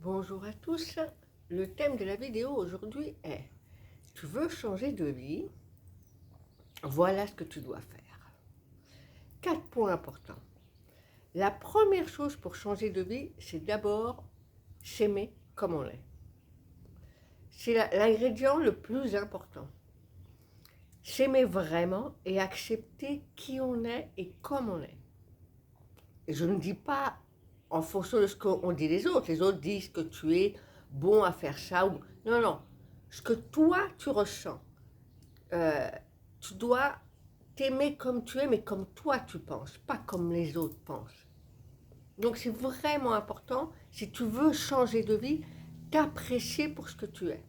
Bonjour à tous, le thème de la vidéo aujourd'hui est tu veux changer de vie, voilà ce que tu dois faire. 4 points importants. La première chose pour changer de vie, c'est d'abord s'aimer comme on est. C'est l'ingrédient le plus important. S'aimer vraiment et accepter qui on est et comme on est. Et je ne dis pas en fonction de ce qu'ont dit les autres. Les autres disent que tu es bon à faire ça. Non, non. Ce que toi, tu ressens. Euh, Tu dois t'aimer comme tu es, mais comme toi, tu penses, pas comme les autres pensent. Donc, c'est vraiment important, si tu veux changer de vie, t'apprécier pour ce que tu es.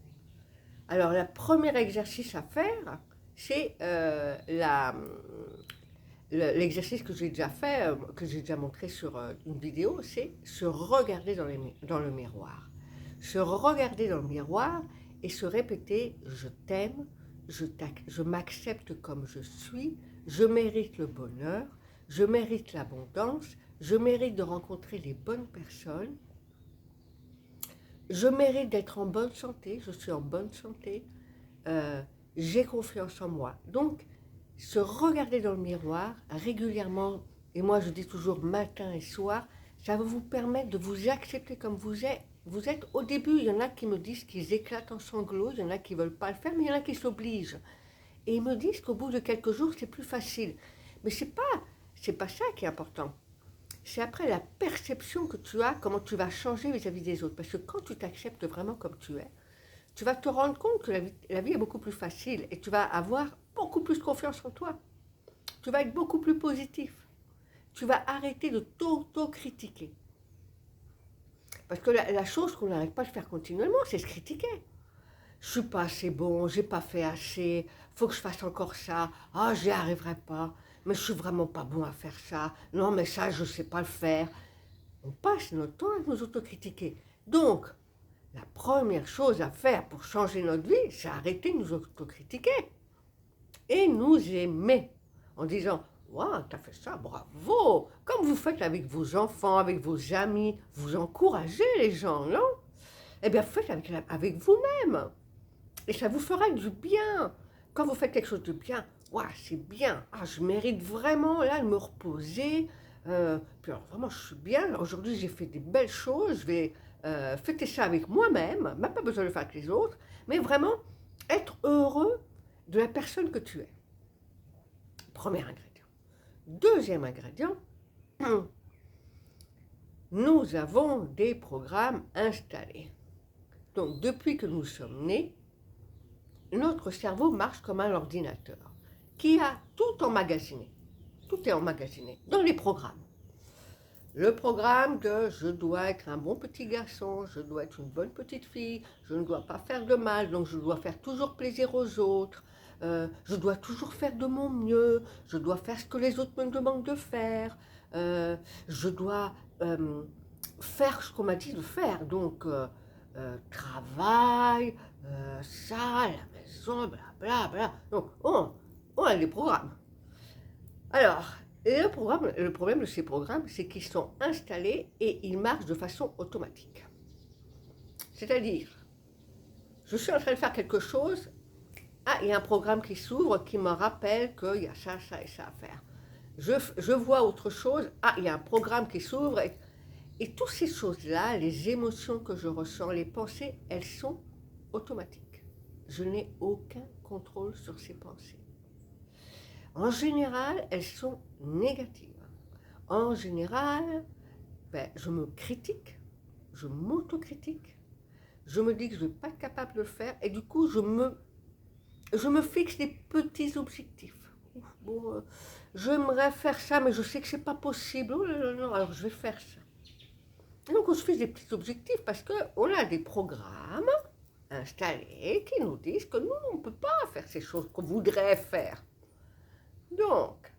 Alors, le premier exercice à faire, c'est l'exercice que j'ai déjà fait, que j'ai déjà montré sur une vidéo, c'est se regarder dans le miroir. Se regarder dans le miroir et se répéter « je t'aime, je m'accepte comme je suis, je mérite le bonheur, je mérite l'abondance, je mérite de rencontrer les bonnes personnes, je mérite d'être en bonne santé, je suis en bonne santé, j'ai confiance en moi ». Donc, se regarder dans le miroir régulièrement, et moi je dis toujours matin et soir, ça va vous permettre de vous accepter comme vous êtes. Vous êtes au début, il y en a qui me disent qu'ils éclatent en sanglots, il y en a qui ne veulent pas le faire, mais il y en a qui s'obligent. Et ils me disent qu'au bout de quelques jours, c'est plus facile. Mais c'est pas ça qui est important. C'est après la perception que tu as, comment tu vas changer vis-à-vis des autres. Parce que quand tu t'acceptes vraiment comme tu es, tu vas te rendre compte que la vie est beaucoup plus facile et tu vas avoir beaucoup plus confiance en toi. Tu vas être beaucoup plus positif. Tu vas arrêter de t'auto-critiquer. Parce que la chose qu'on n'arrête pas de faire continuellement, c'est se critiquer. Je suis pas assez bon, j'ai pas fait assez, faut que je fasse encore ça, ah j'y arriverai pas, mais je suis vraiment pas bon à faire ça, non mais ça je sais pas le faire. On passe notre temps à nous autocritiquer. Donc, la première chose à faire pour changer notre vie, c'est arrêter de nous autocritiquer et nous aimer en disant « Waouh, t'as fait ça, bravo !» Comme vous faites avec vos enfants, avec vos amis, vous encouragez les gens, non? Eh bien, faites avec vous-même. Et ça vous fera du bien. Quand vous faites quelque chose de bien, waouh, c'est bien. Ah, je mérite vraiment là de me reposer. Puis alors, vraiment, je suis bien. Aujourd'hui, j'ai fait des belles choses. Je vais fêter ça avec moi-même. Même pas besoin de le faire avec les autres. Mais vraiment, être heureux de la personne que tu es. Premier ingrédient. Deuxième ingrédient, nous avons des programmes installés. Donc, depuis que nous sommes nés, notre cerveau marche comme un ordinateur qui a tout emmagasiné. Tout est emmagasiné dans les programmes. Le programme de je dois être un bon petit garçon, je dois être une bonne petite fille, je ne dois pas faire de mal, donc je dois faire toujours plaisir aux autres, je dois toujours faire de mon mieux, je dois faire ce que les autres me demandent de faire, je dois faire ce qu'on m'a dit de faire, donc travail, ça, la maison, blablabla. Donc on a des programmes. Alors, le problème de ces programmes, c'est qu'ils sont installés et ils marchent de façon automatique. C'est-à-dire, je suis en train de faire quelque chose, ah, il y a un programme qui s'ouvre qui me rappelle qu'il y a ça, ça et ça à faire. Je vois autre chose, ah, il y a un programme qui s'ouvre, et toutes ces choses-là, les émotions que je ressens, les pensées, elles sont automatiques. Je n'ai aucun contrôle sur ces pensées. En général, elles sont négatives. En général, je me critique, je m'autocritique, je me dis que je ne vais pas être capable de le faire, et du coup, je me fixe des petits objectifs. Bon, j'aimerais faire ça, mais je sais que c'est pas possible. Oh là là, non, alors je vais faire ça. Donc on se fixe des petits objectifs parce qu'on a des programmes installés qui nous disent que nous, on ne peut pas faire ces choses qu'on voudrait faire. Donc,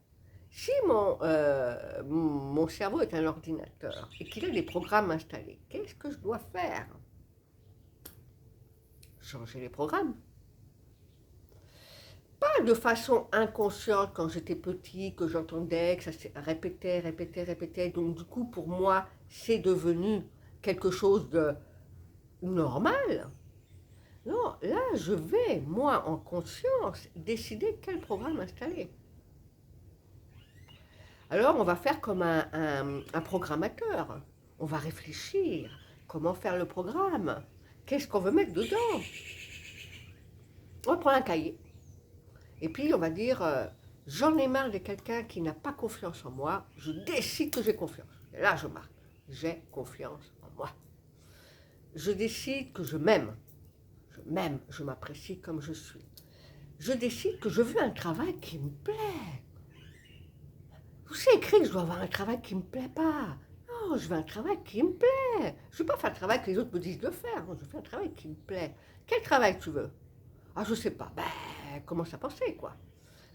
si mon cerveau est un ordinateur et qu'il a des programmes installés, qu'est-ce que je dois faire? Changer les programmes. Pas de façon inconsciente quand j'étais petit, que j'entendais, que ça se répétait. Donc du coup, pour moi, c'est devenu quelque chose normal. Non, là, je vais, moi, en conscience, décider quel programme installer. Alors, on va faire comme un programmateur. On va réfléchir. Comment faire le programme? Qu'est-ce qu'on veut mettre dedans? On va prendre un cahier. Et puis, on va dire, j'en ai marre de quelqu'un qui n'a pas confiance en moi. Je décide que j'ai confiance. Et là, je marque. J'ai confiance en moi. Je décide que je m'aime. Je m'aime, je m'apprécie comme je suis. Je décide que je veux un travail qui me plaît. Vous savez écrit que je dois avoir un travail qui ne me plaît pas. Non, je veux un travail qui me plaît. Je ne veux pas faire un travail que les autres me disent de faire. Je veux un travail qui me plaît. Quel travail tu veux? Ah, je ne sais pas. Ben, commence à penser, quoi.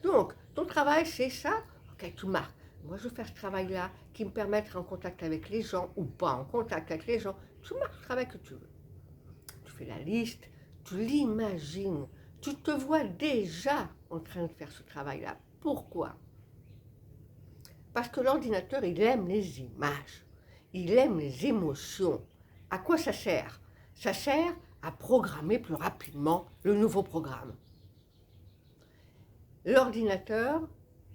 Donc, ton travail, c'est ça? Ok, tu marques. Moi, je veux faire ce travail-là qui me permet d'être en contact avec les gens ou pas en contact avec les gens. Tu marques le travail que tu veux. Tu fais la liste, tu l'imagines. Tu te vois déjà en train de faire ce travail-là. Pourquoi? Parce que l'ordinateur, il aime les images. Il aime les émotions. À quoi ça sert? Ça sert à programmer plus rapidement le nouveau programme. L'ordinateur,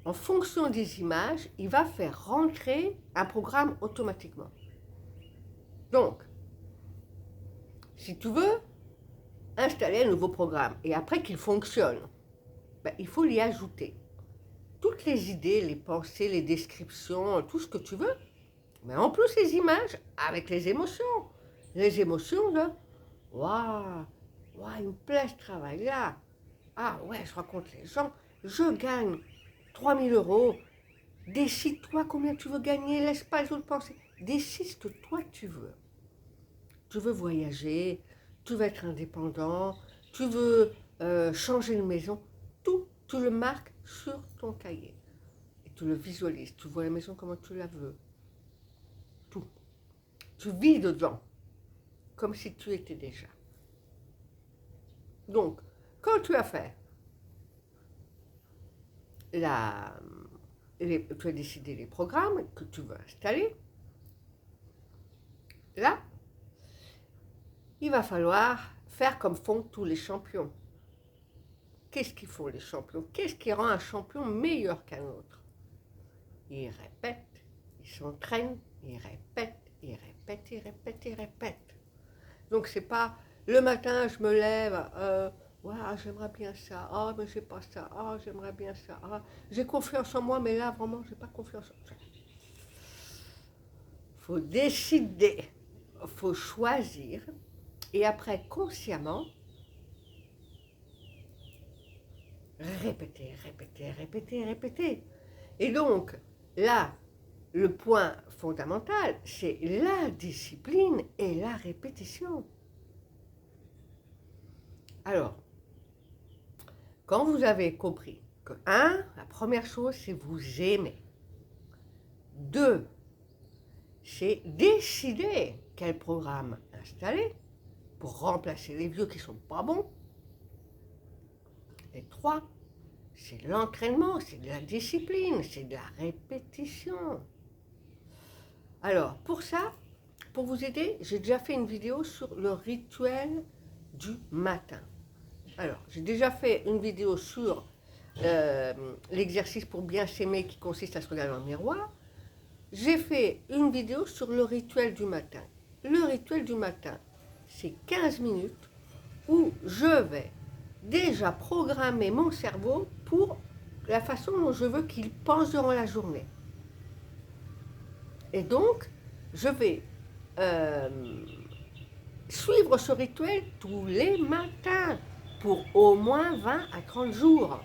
en fonction des images, il va faire rentrer un programme automatiquement. Donc, si tu veux installer un nouveau programme et après qu'il fonctionne, ben, il faut l'y ajouter toutes les idées, les pensées, les descriptions, tout ce que tu veux, mais en plus les images avec les émotions. Les émotions de « Waouh, il me plaît ce travail-là. Ah ouais, je rencontre les gens, je gagne 3000 €. Décide-toi combien tu veux gagner, laisse pas les autres penser. Décide ce que toi tu veux. Tu veux voyager, tu veux être indépendant, tu veux changer de maison, tout, tu le marques sur ton cahier. Et tu le visualises, tu vois la maison comment tu la veux. Tout. Tu vis dedans, comme si tu étais déjà. Donc, quand tu as fait tu as décidé les programmes que tu veux installer, là, il va falloir faire comme font tous les champions. Qu'est-ce qu'ils font les champions? Qu'est-ce qui rend un champion meilleur qu'un autre? Ils répètent, ils s'entraînent, ils répètent, ils répètent, ils répètent, ils répètent. Donc c'est pas le matin je me lève, ouais, j'aimerais bien ça, ah mais j'ai pas ça, ah j'aimerais bien ça, ah j'ai confiance en moi mais là vraiment j'ai pas confiance en moi. Faut décider, faut choisir et après consciemment répéter, répéter, répéter, répéter. Et donc là, le point fondamental, c'est la discipline et la répétition. Alors, quand vous avez compris que 1, la première chose, c'est vous aimer. 2, c'est décider quel programme installer pour remplacer les vieux qui ne sont pas bons. Et 3, c'est l'entraînement, c'est de la discipline, c'est de la répétition. Alors, pour ça, pour vous aider, j'ai déjà fait une vidéo sur le rituel du matin. Alors, j'ai déjà fait une vidéo sur l'exercice pour bien s'aimer qui consiste à se regarder dans le miroir. J'ai fait une vidéo sur le rituel du matin. Le rituel du matin, c'est 15 minutes où je vais déjà programmer mon cerveau pour la façon dont je veux qu'il pense durant la journée. Et donc, je vais suivre ce rituel tous les matins pour au moins 20 à 30 jours.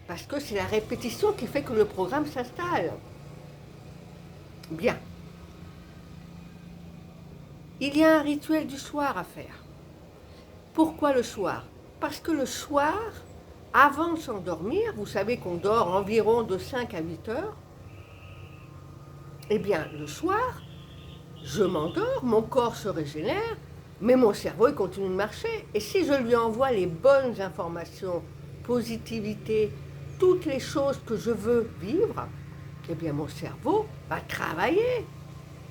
Parce que c'est la répétition qui fait que le programme s'installe. Bien. Il y a un rituel du soir à faire. Pourquoi le soir? Parce que le soir, avant de s'endormir, vous savez qu'on dort environ de 5 à 8 heures, eh bien, le soir, je m'endors, mon corps se régénère, mais mon cerveau il continue de marcher. Et si je lui envoie les bonnes informations, positivité, toutes les choses que je veux vivre, eh bien mon cerveau va travailler.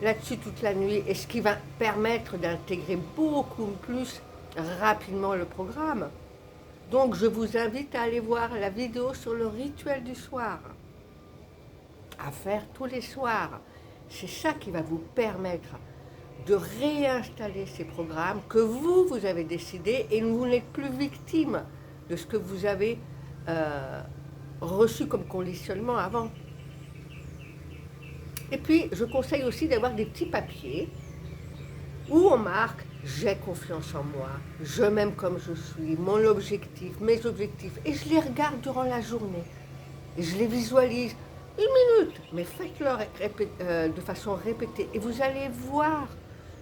là-dessus toute la nuit et ce qui va permettre d'intégrer beaucoup plus rapidement le programme. Donc je vous invite à aller voir la vidéo sur le rituel du soir, à faire tous les soirs. C'est ça qui va vous permettre de réinstaller ces programmes que vous avez décidé et vous n'êtes plus victime de ce que vous avez reçu comme conditionnement avant. Et puis, je conseille aussi d'avoir des petits papiers où on marque « j'ai confiance en moi, je m'aime comme je suis, mon objectif, mes objectifs ». Et je les regarde durant la journée. Et je les visualise 1 minute, mais faites-le de façon répétée. Et vous allez voir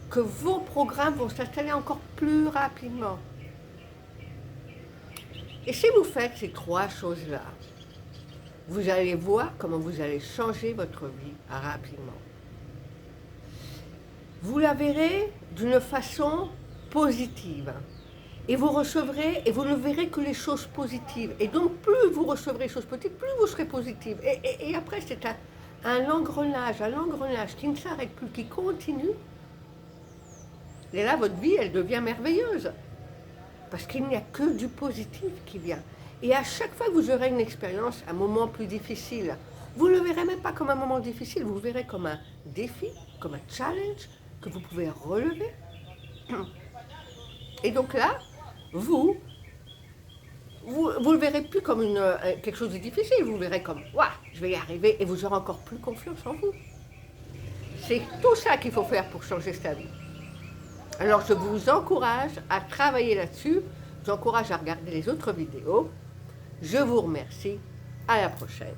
que vos programmes vont s'installer encore plus rapidement. Et si vous faites ces 3 choses-là, vous allez voir comment vous allez changer votre vie rapidement. Vous la verrez d'une façon positive. Et vous recevrez, et vous ne verrez que les choses positives. Et donc, plus vous recevrez les choses positives, plus vous serez positive. Et après, c'est un engrenage qui ne s'arrête plus, qui continue. Et là, votre vie, elle devient merveilleuse. Parce qu'il n'y a que du positif qui vient. Et à chaque fois que vous aurez une expérience, un moment plus difficile, vous ne le verrez même pas comme un moment difficile, vous le verrez comme un défi, comme un challenge que vous pouvez relever. Et donc là, vous le verrez plus comme quelque chose de difficile, vous le verrez comme « Waouh, je vais y arriver » et vous aurez encore plus confiance en vous. C'est tout ça qu'il faut faire pour changer sa vie. Alors je vous encourage à travailler là-dessus, je vous encourage à regarder les autres vidéos. Je vous remercie, à la prochaine.